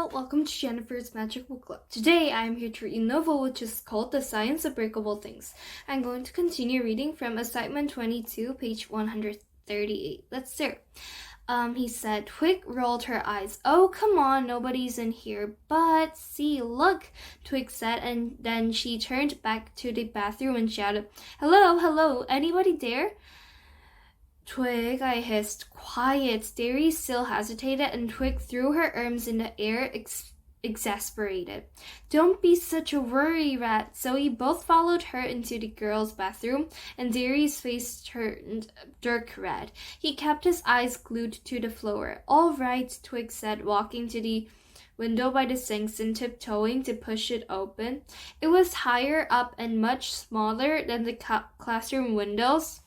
Hello, welcome to Jennifer's Magic Book Club. Today I am here to read a novel which is called The Science of Breakable Things. I'm going to continue reading from assignment 22, page 138. Let's start. He said. Twig rolled her eyes. Oh, come on, nobody's in here. But see, look, Twig said, and then she turned back to the bathroom and shouted, Hello, anybody there? Twig, I hissed. Quiet. Derry still hesitated, and Twig threw her arms in the air, exasperated. Don't be such a worry rat. So we both followed her into the girls' bathroom, and Derry's face turned dark red. He kept his eyes glued to the floor. All right, Twig said, walking to the window by the sinks and tiptoeing to push it open. It was higher up and much smaller than the classroom windows,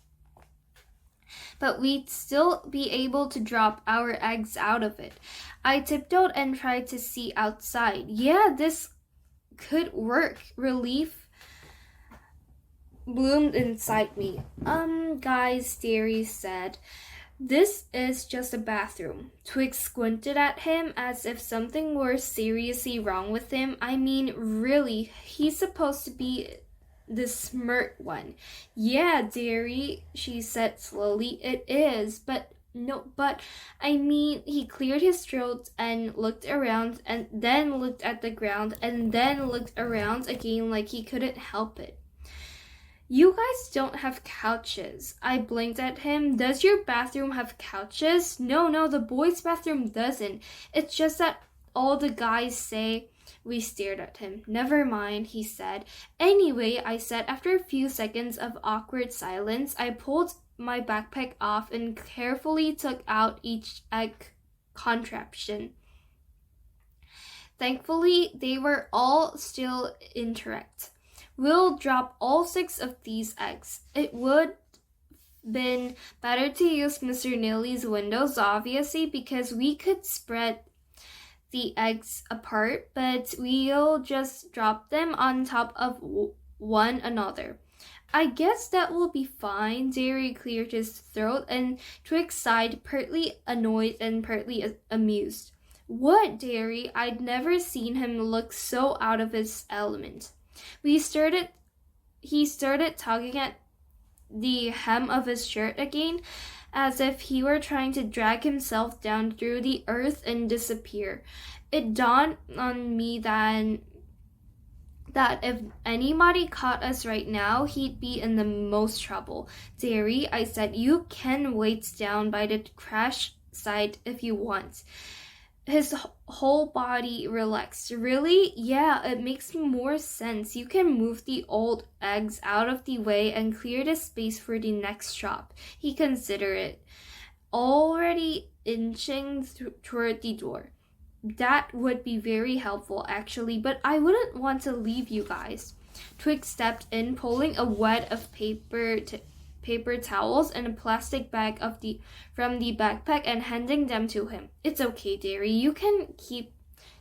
but we'd still be able to drop our eggs out of it. I tiptoed and tried to see outside. Yeah, this could work. Relief bloomed inside me. Guys, Derry said, this is just a bathroom. Twig squinted at him as if something were seriously wrong with him. I mean, really, he's supposed to be the smart one. Yeah, Derry, she said slowly, it is, but I mean, he cleared his throat and looked around and then looked at the ground and then looked around again like he couldn't help it. You guys don't have couches. I blinked at him. Does your bathroom have couches? No, the boys' bathroom doesn't. It's just that all the guys say. We stared at him. Never mind, he said. Anyway, I said after a few seconds of awkward silence. I pulled my backpack off and carefully took out each egg contraption. Thankfully, they were all still intact. We'll drop all 6 of these eggs. It would been better to use Mr. Neely's windows, obviously, because we could spread the eggs apart, but we'll just drop them on top of one another. I guess that will be fine. Derry cleared his throat, and Twig sighed, partly annoyed and partly amused. What, Derry? I'd never seen him look so out of his element. He started tugging at the hem of his shirt again, as if he were trying to drag himself down through the earth and disappear. It dawned on me that if anybody caught us right now, he'd be in the most trouble. Derry, I said, you can wait down by the crash site if you want. His whole body relaxed. Really? Yeah, it makes more sense. You can move the old eggs out of the way and clear the space for the next shop. He considered it, already inching toward the door. That would be very helpful, actually, but I wouldn't want to leave you guys. Twig stepped in, pulling a wad of paper towels and a plastic bag from the backpack and handing them to him. It's okay, Derry. You can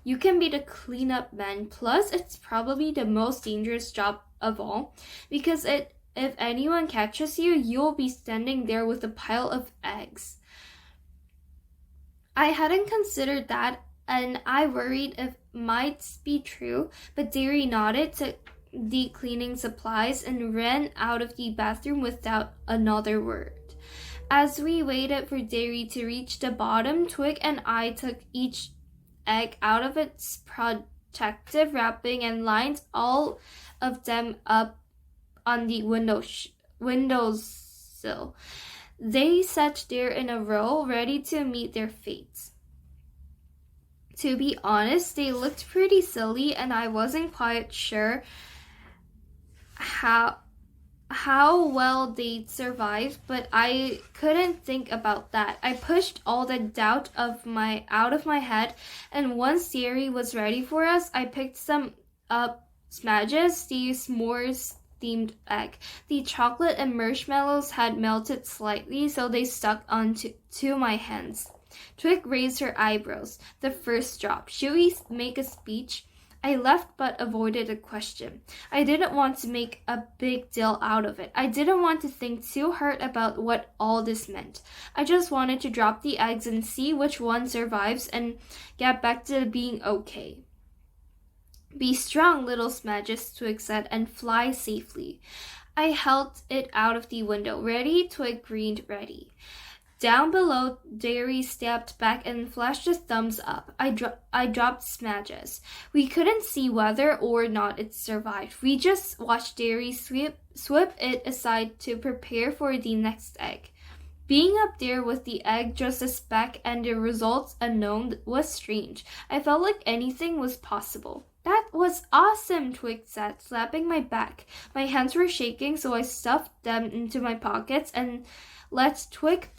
be the cleanup man. Plus, it's probably the most dangerous job of all, because if anyone catches you, you'll be standing there with a pile of eggs. I hadn't considered that, and I worried it might be true, but Derry nodded to the cleaning supplies and ran out of the bathroom without another word. As we waited for Derry to reach the bottom, Twig and I took each egg out of its protective wrapping and lined all of them up on the windowsill. They sat there in a row, ready to meet their fates. To be honest, they looked pretty silly, and I wasn't quite sure how well they'd survive, but I couldn't think about that. I pushed all the doubt out of my head, and once Derry was ready for us, I picked some up Smadges, the s'mores themed egg. The chocolate and marshmallows had melted slightly, so they stuck onto my hands. Twig raised her eyebrows. The first drop. Should we make a speech? I left but avoided a question. I didn't want to make a big deal out of it. I didn't want to think too hard about what all this meant. I just wanted to drop the eggs and see which one survives and get back to being okay. Be strong, little Smedges, Twig said, and fly safely. I held it out of the window. Ready? Twig grinned. Ready. Down below, Derry stepped back and flashed a thumbs up. I dropped Smedges. We couldn't see whether or not it survived. We just watched Derry sweep it aside to prepare for the next egg. Being up there with the egg just a speck and the results unknown was strange. I felt like anything was possible. That was awesome, Twig said, slapping my back. My hands were shaking, so I stuffed them into my pockets and let Twig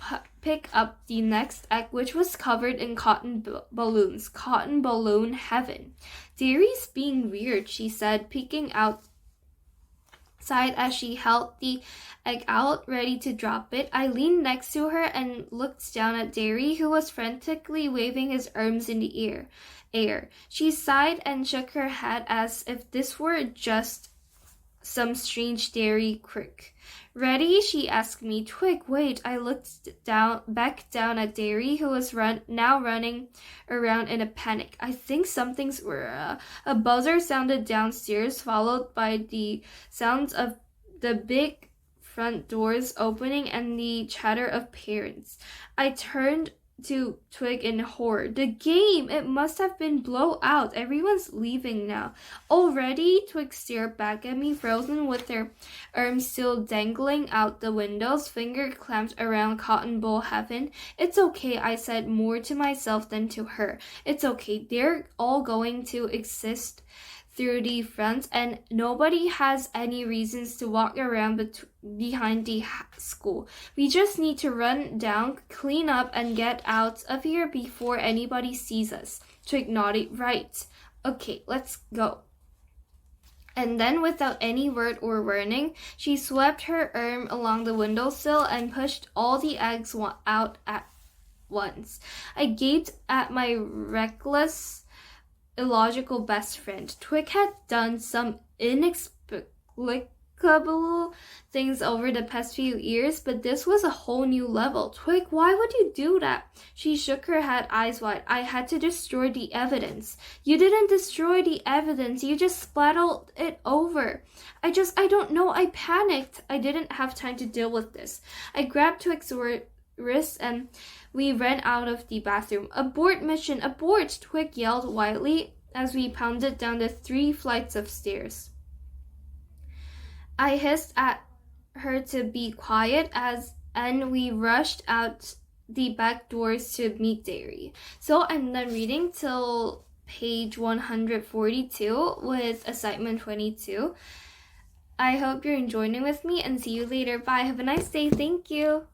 pick up the next egg, which was covered in cotton balloons. Cotton balloon heaven. Derry's being weird, she said, peeking outside as she held the egg out, ready to drop it. I leaned next to her and looked down at Derry, who was frantically waving his arms in the air. She sighed and shook her head as if this were just some strange Derry quirk. Ready? She asked me. Twig, wait. I looked back down at Derry, who was now running around in a panic. I think something's wrong. A buzzer sounded downstairs, followed by the sounds of the big front doors opening and the chatter of parents. I turned to Twig in horror. The game! It must have been blown out. Everyone's leaving now. Already? Twig stared back at me, frozen with her arms still dangling out the windows, finger clamped around cotton ball heaven. It's okay, I said, more to myself than to her. It's okay. They're all going to exist through the front, and nobody has any reasons to walk around behind the school. We just need to run down, clean up, and get out of here before anybody sees us. Twig nodded. Right. Okay, let's go. And then, without any word or warning, she swept her arm along the windowsill and pushed all the eggs out at once. I gaped at my reckless, illogical best friend. Twig had done some inexplicable things over the past few years, but this was a whole new level. Twig, why would you do that? She shook her head, eyes wide. I had to destroy the evidence. You didn't destroy the evidence. You just splattered it over. I don't know. I panicked. I didn't have time to deal with this. I grabbed Twig's wrist and we ran out of the bathroom. Abort mission, abort! Twig yelled wildly as we pounded down the 3 flights of stairs. I hissed at her to be quiet and we rushed out the back doors to meet Derry. So I'm done reading till page 142 with assignment 22. I hope you're enjoying it with me and see you later. Bye. Have a nice day. Thank you.